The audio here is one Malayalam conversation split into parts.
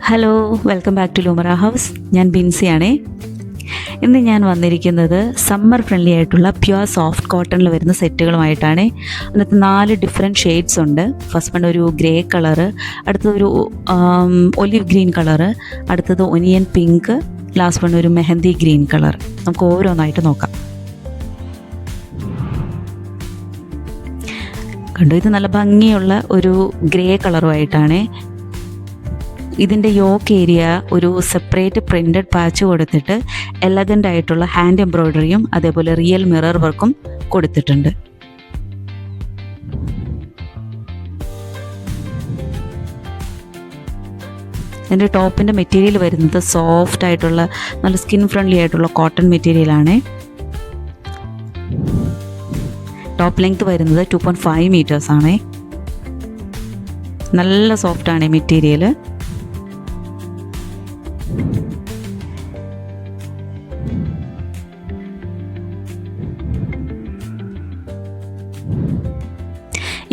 Hello, welcome back to Lumara house. ഞാൻ ബിൻസിയാണേ. ഇന്ന് ഞാൻ വന്നിരിക്കുന്നത് സമ്മർ ഫ്രണ്ട്ലി ആയിട്ടുള്ള പ്യുവർ സോഫ്റ്റ് കോട്ടണിൽ വരുന്ന സെറ്റുകളുമായിട്ടാണ്. അതിനകത്ത് 4 ഡിഫറെൻറ്റ് ഷെയ്ഡ്സ് ഉണ്ട്. ഫസ്റ്റ് വൺ ഒരു ഗ്രേ കളറ്, അടുത്തതൊരു ഒലിവ് ഗ്രീൻ കളറ്, അടുത്തത് ഒനിയൻ പിങ്ക്, ലാസ്റ്റ് വൺ ഒരു മെഹന്തി ഗ്രീൻ കളർ. നമുക്ക് ഓരോന്നായിട്ട് നോക്കാം. കണ്ടു, ഇത് നല്ല ഭംഗിയുള്ള ഒരു ഗ്രേ കളറുമായിട്ടാണ്. ഇതിൻ്റെ യോക്ക് ഏരിയ ഒരു സെപ്പറേറ്റ് പ്രിൻറ്റഡ് പാച്ച് കൊടുത്തിട്ട് എലഗൻ്റ് ആയിട്ടുള്ള ഹാൻഡ് എംബ്രോയ്ഡറിയും അതേപോലെ റിയൽ മിറർ വർക്കും കൊടുത്തിട്ടുണ്ട്. ഇതിൻ്റെ ടോപ്പിൻ്റെ മെറ്റീരിയൽ വരുന്നത് സോഫ്റ്റ് ആയിട്ടുള്ള നല്ല സ്കിൻ ഫ്രണ്ട്ലി ആയിട്ടുള്ള കോട്ടൺ മെറ്റീരിയലാണ്. ടോപ്പ് ലെങ്ത് വരുന്നത് 2.5 മീറ്റേഴ്സ് ആണ്. നല്ല സോഫ്റ്റാണ് ഈ മെറ്റീരിയൽ.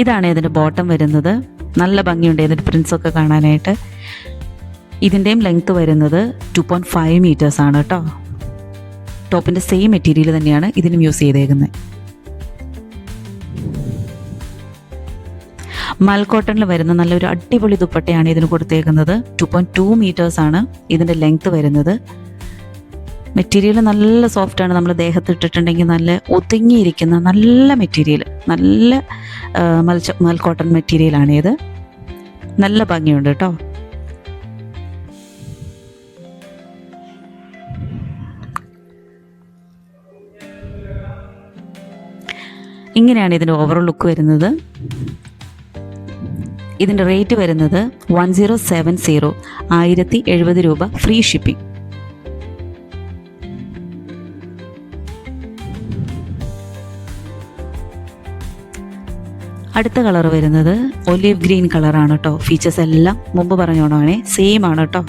ഇതാണ് ഇതിൻ്റെ ബോട്ടം വരുന്നത്. നല്ല ഭംഗിയുണ്ട് ഇതിൻ്റെ പ്രിൻസൊക്കെ കാണാനായിട്ട്. ഇതിൻ്റെയും ലെങ്ത്ത് വരുന്നത് 2.5 മീറ്റേഴ്സ് ആണ് കേട്ടോ. ടോപ്പിൻ്റെ സെയിം മെറ്റീരിയൽ തന്നെയാണ് ഇതിനും യൂസ് ചെയ്തേക്കുന്നത്. മൽക്കോട്ടണിൽ വരുന്ന നല്ലൊരു അടിപൊളി ദുപ്പട്ടയാണ് ഇതിന് കൊടുത്തേക്കുന്നത്. 2.2 മീറ്റേഴ്സ് ആണ് ഇതിൻ്റെ ലെങ്ത്ത് വരുന്നത്. മെറ്റീരിയൽ നല്ല സോഫ്റ്റാണ്. നമ്മൾ ദേഹത്ത് ഇട്ടിട്ടുണ്ടെങ്കിൽ നല്ല ഒതുങ്ങിയിരിക്കുന്ന നല്ല മെറ്റീരിയൽ, നല്ല മൽക്കോട്ടൺ മെറ്റീരിയലാണ് ഇത്. നല്ല ഭംഗിയുണ്ട് കേട്ടോ. ഇങ്ങനെയാണ് ഇതിൻ്റെ ഓവറോൾ ലുക്ക് വരുന്നത്. ഇതിൻ്റെ റേറ്റ് വരുന്നത് 1070, 1070 രൂപ, ഫ്രീ ഷിപ്പിംഗ്. അടുത്ത കളർ വരുന്നത് ഒലിവ് ഗ്രീൻ കളറാണ് കേട്ടോ. ഫീച്ചേഴ്സ് എല്ലാം മുമ്പ് പറഞ്ഞോണാണേ, സെയിം ആണ് കേട്ടോ.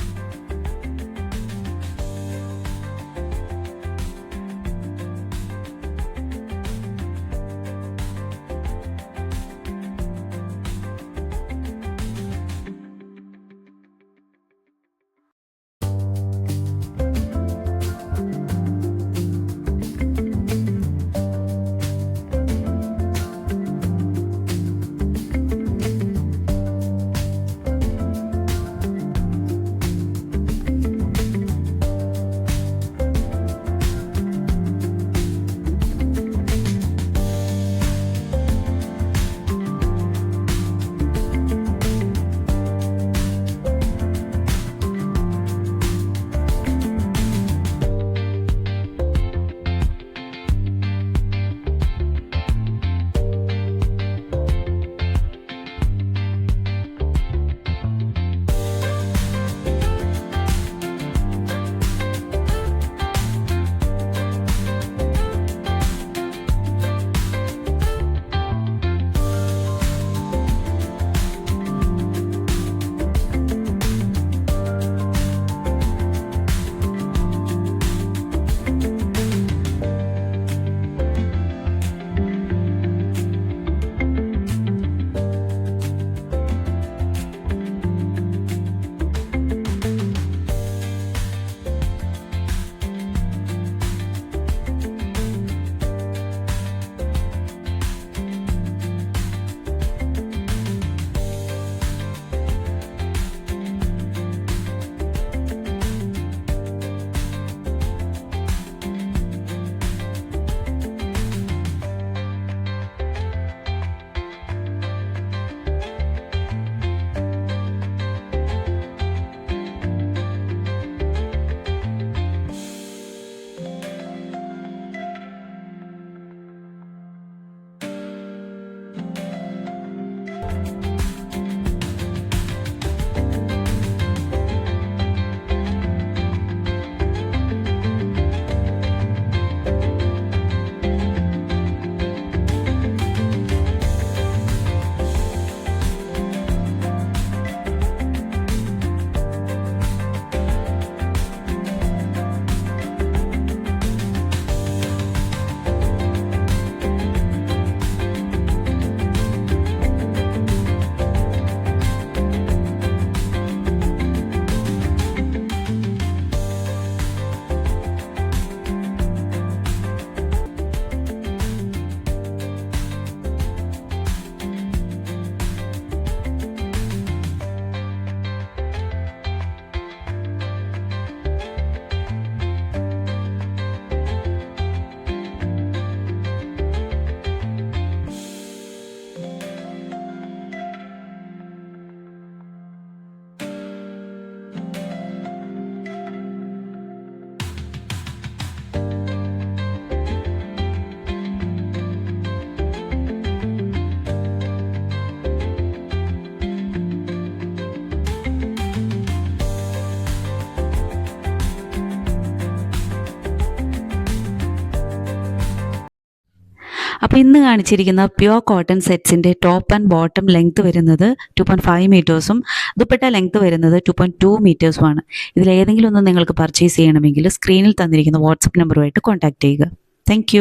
ഇന്ന് കാണിച്ചിരിക്കുന്ന പ്യുവർ കോട്ടൺ സെറ്റ്സിൻ്റെ ടോപ്പ് ആൻഡ് ബോട്ടം ലെങ്ത് വരുന്നത് 2.5 മീറ്റേഴ്സും ദുപ്പട്ട ലെങ്ത് വരുന്നത് 2.2 മീറ്റേഴ്സുമാണ്. ഇതിലേതെങ്കിലും ഒന്ന് നിങ്ങൾക്ക് പർച്ചേസ് ചെയ്യണമെങ്കിൽ സ്ക്രീനിൽ തന്നിരിക്കുന്ന വാട്സപ്പ് നമ്പറുമായിട്ട് കോൺടാക്റ്റ് ചെയ്യുക. താങ്ക്